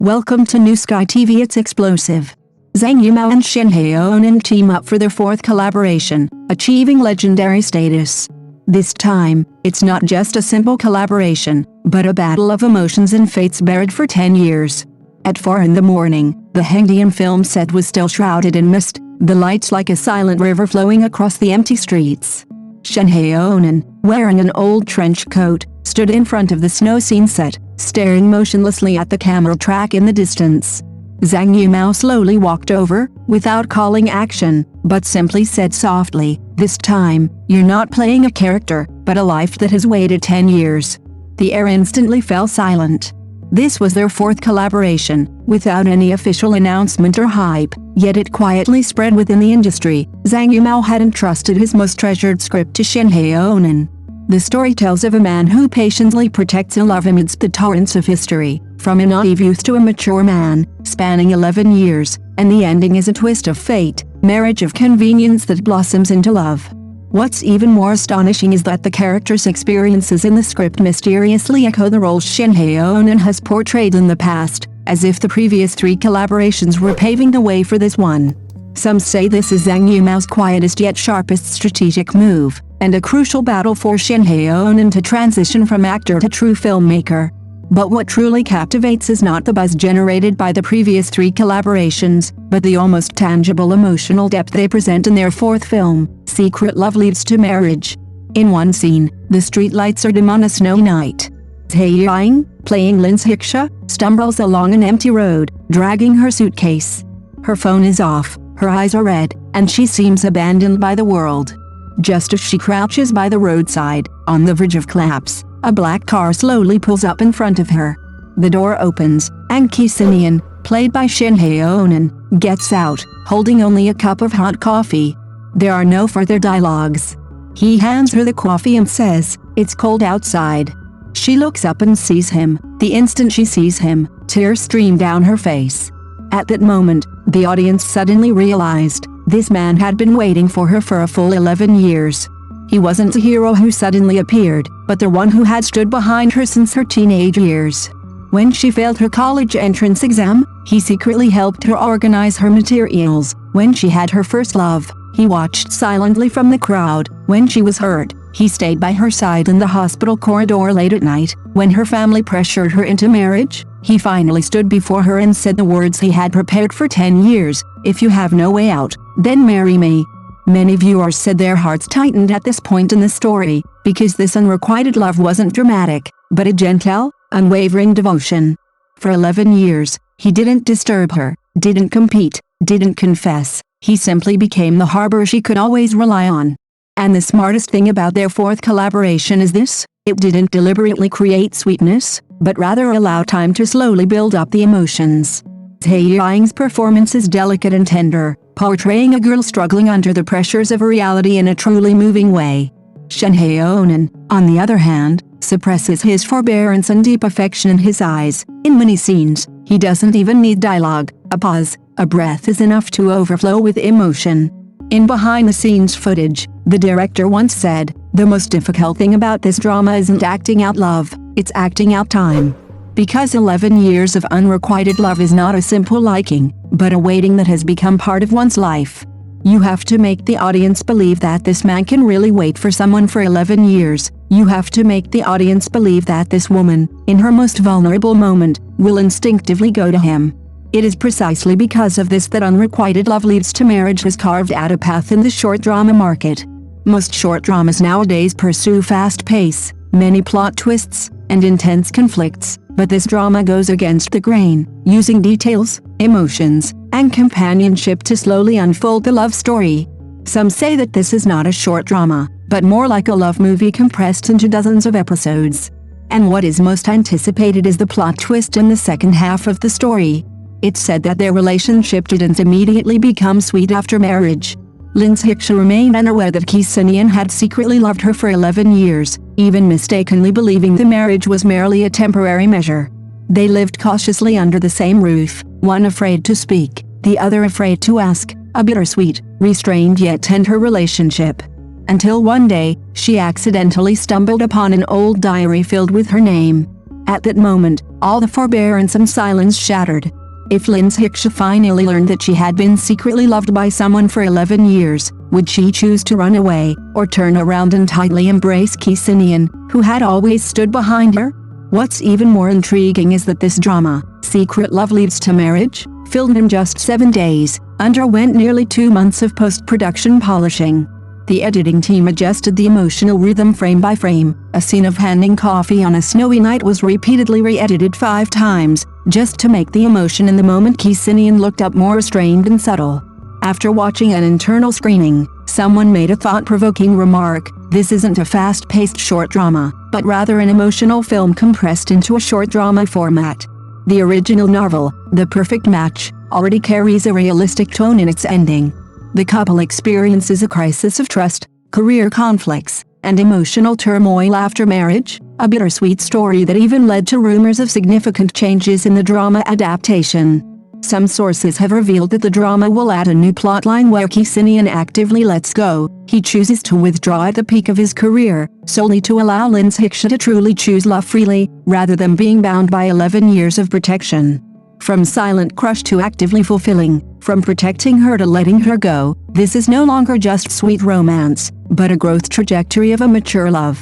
Welcome to New Sky TV. It's explosive. Zhang, Yimou and Shen Haonan team up for their fourth collaboration, achieving legendary status. This time, it's not just a simple collaboration, but a battle of emotions and fates buried for 10 years. At 4 in the morning, the Haonan film set was still shrouded in mist, the lights like a silent river flowing across the empty streets. Shen Haonan, wearing an old trench coat, stood in front of the snow scene set, staring motionlessly at the camera track in the distance. Zhang Yimou slowly walked over, without calling action, but simply said softly, "This time, you're not playing a character, but a life that has waited 10 years. The air instantly fell silent. This was their fourth collaboration, without any official announcement or hype, yet it quietly spread within the industry. Zhang Yimou had entrusted his most treasured script to Shen Haonan. The story tells of a man who patiently protects a love amidst the torrents of history, from a naive youth to a mature man, spanning 11 years, and the ending is a twist of fate, marriage of convenience that blossoms into love. What's even more astonishing is that the characters' experiences in the script mysteriously echo the roles Shen Haonan has portrayed in the past, as if the previous 3 collaborations were paving the way for this one. Some say this is Zhang Yimou's quietest yet sharpest strategic move, and a crucial battle for Shen Haonan to transition from actor to true filmmaker. But what truly captivates is not the buzz generated by the previous 3 collaborations, but the almost tangible emotional depth they present in their fourth film, Secret Love Leads to Marriage. In one scene, the streetlights are dim on a snowy night. Zhang, playing Lin Zhixia, stumbles along an empty road, dragging her suitcase. Her phone is off, her eyes are red, and she seems abandoned by the world. Just as she crouches by the roadside, on the verge of collapse, a black car slowly pulls up in front of her. The door opens, and Kisinian, played by Shen Haonan, gets out, holding only a cup of hot coffee. There are no further dialogues. He hands her the coffee and says, "It's cold outside." She looks up and sees him. The instant she sees him, tears stream down her face. At that moment, the audience suddenly realized, this man had been waiting for her for a full 11 years. He wasn't a hero who suddenly appeared, but the one who had stood behind her since her teenage years. When she failed her college entrance exam, he secretly helped her organize her materials. When she had her first love, he watched silently from the crowd. When she was hurt, he stayed by her side in the hospital corridor late at night. When her family pressured her into marriage, he finally stood before her and said the words he had prepared for 10 years, "If you have no way out, then marry me." Many viewers said their hearts tightened at this point in the story, because this unrequited love wasn't dramatic, but a gentle, unwavering devotion. For 11 years, he didn't disturb her, didn't compete, didn't confess. He simply became the harbor she could always rely on. And the smartest thing about their fourth collaboration is this: it didn't deliberately create sweetness, but rather allow time to slowly build up the emotions. Zhang's performance is delicate and tender, portraying a girl struggling under the pressures of reality in a truly moving way. Shen Haonan, on the other hand, suppresses his forbearance and deep affection in his eyes. In many scenes, he doesn't even need dialogue. A pause, a breath is enough to overflow with emotion. In behind-the-scenes footage, the director once said, "The most difficult thing about this drama isn't acting out love, it's acting out time." Because 11 years of unrequited love is not a simple liking, but a waiting that has become part of one's life. You have to make the audience believe that this man can really wait for someone for 11 years. You have to make the audience believe that this woman, in her most vulnerable moment, will instinctively go to him. It is precisely because of this that Unrequited Love Leads to Marriage has carved out a path in the short drama market. Most short dramas nowadays pursue fast pace, many plot twists, and intense conflicts, but this drama goes against the grain, using details, emotions, and companionship to slowly unfold the love story. Some say that this is not a short drama, but more like a love movie compressed into dozens of episodes. And what is most anticipated is the plot twist in the second half of the story. It's said that their relationship didn't immediately become sweet after marriage. Lin Zhixia remained unaware that Kisinian had secretly loved her for 11 years, even mistakenly believing the marriage was merely a temporary measure. They lived cautiously under the same roof, one afraid to speak, the other afraid to ask, a bittersweet, restrained yet tender relationship. Until one day, she accidentally stumbled upon an old diary filled with her name. At that moment, all the forbearance and silence shattered. If Lin Zixia finally learned that she had been secretly loved by someone for 11 years, would she choose to run away, or turn around and tightly embrace Xinian, who had always stood behind her? What's even more intriguing is that this drama, Secret Love Leads to Marriage, filmed in just 7 days, underwent nearly 2 months of post-production polishing. The editing team adjusted the emotional rhythm frame by frame. A scene of handing coffee on a snowy night was repeatedly re-edited 5 times, just to make the emotion in the moment Xinian looked up more restrained and subtle. After watching an internal screening, someone made a thought-provoking remark: "This isn't a fast-paced short drama, but rather an emotional film compressed into a short drama format." The original novel, The Perfect Match, already carries a realistic tone in its ending. The couple experiences a crisis of trust, career conflicts, and emotional turmoil after marriage, a bittersweet story that even led to rumors of significant changes in the drama adaptation. Some sources have revealed that the drama will add a new plotline where Xinian actively lets go. He chooses to withdraw at the peak of his career, solely to allow Lin Zixia to truly choose love freely, rather than being bound by 11 years of protection. From silent crush to actively fulfilling, from protecting her to letting her go, this is no longer just sweet romance, but a growth trajectory of a mature love.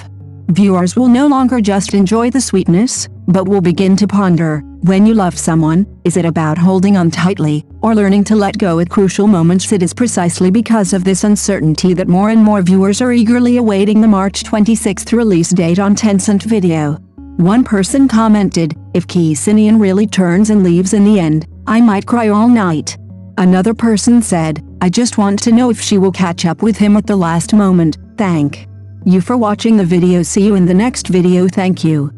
Viewers will no longer just enjoy the sweetness, but will begin to ponder: when you love someone, is it about holding on tightly, or learning to let go at crucial moments? It is precisely because of this uncertainty that more and more viewers are eagerly awaiting the March 26th release date on Tencent Video. One person commented, "If Xinian really turns and leaves in the end, I might cry all night." Another person said, "I just want to know if she will catch up with him at the last moment." Thank you for watching the video. See you in the next video. Thank you.